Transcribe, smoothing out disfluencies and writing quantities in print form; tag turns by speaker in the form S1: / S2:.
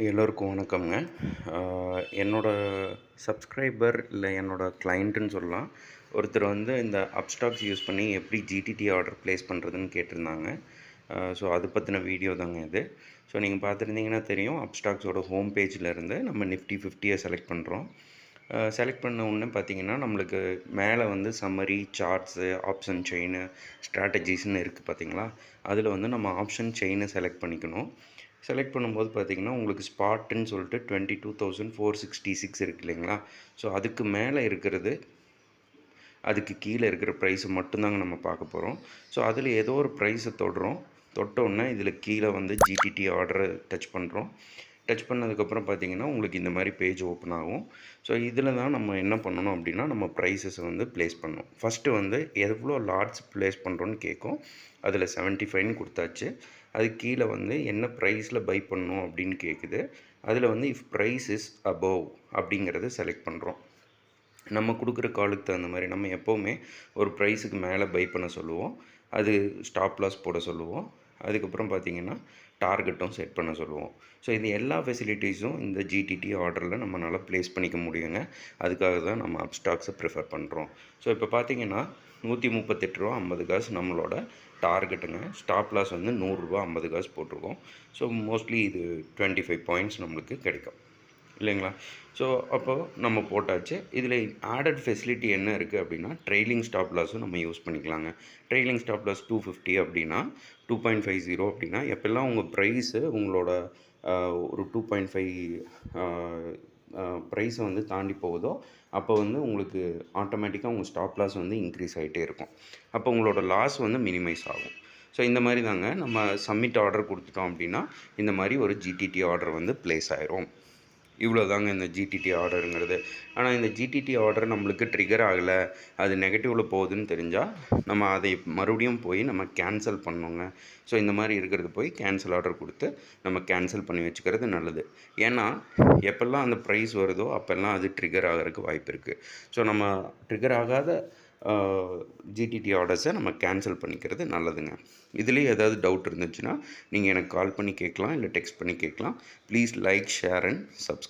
S1: எல்லோருக்கும் வணக்கம்ங்க. என்னோட சப்ஸ்கிரைபர் இல்லை என்னோட கிளையண்ட்டுன்னு சொல்லலாம். ஒருத்தர் வந்து இந்த அப்ஸ்டாக்ஸ் யூஸ் பண்ணி எப்படி ஜிடிடி ஆர்டர் ப்ளேஸ் பண்ணுறதுன்னு கேட்டிருந்தாங்க. ஸோ அது பற்றின வீடியோ தாங்க இது. ஸோ நீங்கள் பார்த்துருந்தீங்கன்னா தெரியும், அப்ஸ்டாக்ஸோட ஹோம் பேஜில் இருந்து நம்ம நிஃப்டி 50 செலக்ட் பண்ணுறோம். செலக்ட் பண்ண உடனே பார்த்தீங்கன்னா நம்மளுக்கு மேலே வந்து சம்மரி, சார்ட்ஸு, ஆப்ஷன் செயினு, ஸ்ட்ராட்டஜிஸ்ன்னு இருக்குது பார்த்தீங்களா. அதில் வந்து நம்ம ஆப்ஷன் செயினை செலக்ட் பண்ணிக்கணும். செலக்ட் பண்ணும்போது பார்த்தீங்கன்னா உங்களுக்கு ஸ்பாட்டுன்னு சொல்லிட்டு 22,466 இருக்குது இல்லைங்களா. ஸோ அதுக்கு மேலே இருக்கிறது, அதுக்கு கீழே இருக்கிற ப்ரைஸை மட்டும்தாங்க நம்ம பார்க்க போகிறோம். ஸோ அதில் ஏதோ ஒரு ப்ரைஸை தொட்டோன்னே இதில் கீழே வந்து ஜிடிடி ஆர்டரை டச் பண்ணுறோம். டச் பண்ணதுக்கப்புறம் பார்த்தீங்கன்னா உங்களுக்கு இந்த மாதிரி பேஜ் ஓப்பன் ஆகும். ஸோ இதில் தான் நம்ம என்ன பண்ணணும் அப்படின்னா, நம்ம ப்ரைஸஸை வந்து ப்ளேஸ் பண்ணணும். ஃபஸ்ட்டு வந்து எவ்வளோ லாட்ஸ் ப்ளேஸ் பண்ணுறோன்னு கேட்கும். அதில் 75ன்னு கொடுத்தாச்சு. அதுக்கு கீழே வந்து என்ன ப்ரைஸில் பை பண்ணணும் அப்படின்னு கேட்குது. அதில் வந்து இஃப் ப்ரைஸ் இஸ் அபவ் அப்படிங்கிறத செலக்ட் பண்ணுறோம். நம்ம கொடுக்குற காலுக்கு தகுந்த மாதிரி நம்ம எப்போவுமே ஒரு ப்ரைஸுக்கு மேலே பை பண்ண சொல்லுவோம். அது ஸ்டாப் லாஸ் போட சொல்லுவோம். அதுக்கப்புறம் பார்த்திங்கன்னா டார்கெட்டும் செட் பண்ண சொல்லுவோம். ஸோ இது எல்லா ஃபெசிலிட்டிஸும் இந்த ஜிடிடி ஆர்டரில் நம்மளால் ப்ளேஸ் பண்ணிக்க முடியுங்க. அதுக்காக தான் நம்ம அப்ஸ்டாக்ஸை ப்ரிஃபர் பண்ணுறோம். ஸோ இப்போ பார்த்திங்கன்னா ₹138.50 நம்மளோட டார்கெட்டுங்க. ஸ்டாப் லாஸ் வந்து ₹100.50 போட்டிருக்கோம். ஸோ மோஸ்ட்லி இது 25 பாயிண்ட்ஸ் நம்மளுக்கு கிடைக்கும் இல்லைங்களா. ஸோ அப்போது நம்ம போட்டாச்சு. இதில் ஆடட் ஃபெசிலிட்டி என்ன இருக்குது அப்படின்னா, ட்ரெய்லிங் ஸ்டாப் லாஸும் நம்ம யூஸ் பண்ணிக்கலாங்க. ட்ரெய்லிங் ஸ்டாப் லாஸ் 250 அப்படின்னா 2.50 அப்படின்னா எப்போல்லாம் உங்கள் ப்ரைஸு உங்களோட ஒரு 2.5 ப்ரைஸை வந்து தாண்டி போகுதோ அப்போ வந்து உங்களுக்கு ஆட்டோமேட்டிக்காக உங்கள் ஸ்டாப் லாஸ் வந்து இன்க்ரீஸ் ஆகிட்டே இருக்கும். அப்போ உங்களோட லாஸ் வந்து மினிமைஸ் ஆகும். ஸோ இந்த மாதிரி தாங்க நம்ம சப்மிட் ஆர்டர் கொடுத்துட்டோம் அப்படின்னா இந்த மாதிரி ஒரு ஜிடிடி ஆர்டர் வந்து ப்ளேஸ் ஆயிரும். இவ்வளோ தாங்க இந்த ஜிடிடி ஆர்டருங்கிறது. ஆனால் இந்த ஜிடிடி ஆர்டர் நம்மளுக்கு ட்ரிகர் ஆகலை, அது நெகட்டிவில் போகுதுன்னு தெரிஞ்சால் நம்ம அதை மறுபடியும் போய் நம்ம கேன்சல் பண்ணணுங்க. ஸோ இந்த மாதிரி இருக்கிறது போய் கேன்சல் ஆர்டர் கொடுத்து நம்ம கேன்சல் பண்ணி வச்சுக்கிறது நல்லது. ஏன்னா எப்போல்லாம் அந்த ப்ரைஸ் வருதோ அப்போல்லாம் அது ட்ரிகர் ஆகிறதுக்கு வாய்ப்பு இருக்குது. ஸோ நம்ம ட்ரிகர் ஆகாத ஜிடிடி ஆர்டர்ஸை நம்ம கேன்சல் பண்ணிக்கிறது நல்லதுங்க. இதுலேயே ஏதாவது டவுட் இருந்துச்சுன்னா நீங்கள் எனக்கு கால் பண்ணி கேட்கலாம், இல்லை டெக்ஸ்ட் பண்ணி கேட்கலாம். Please like, share and subscribe.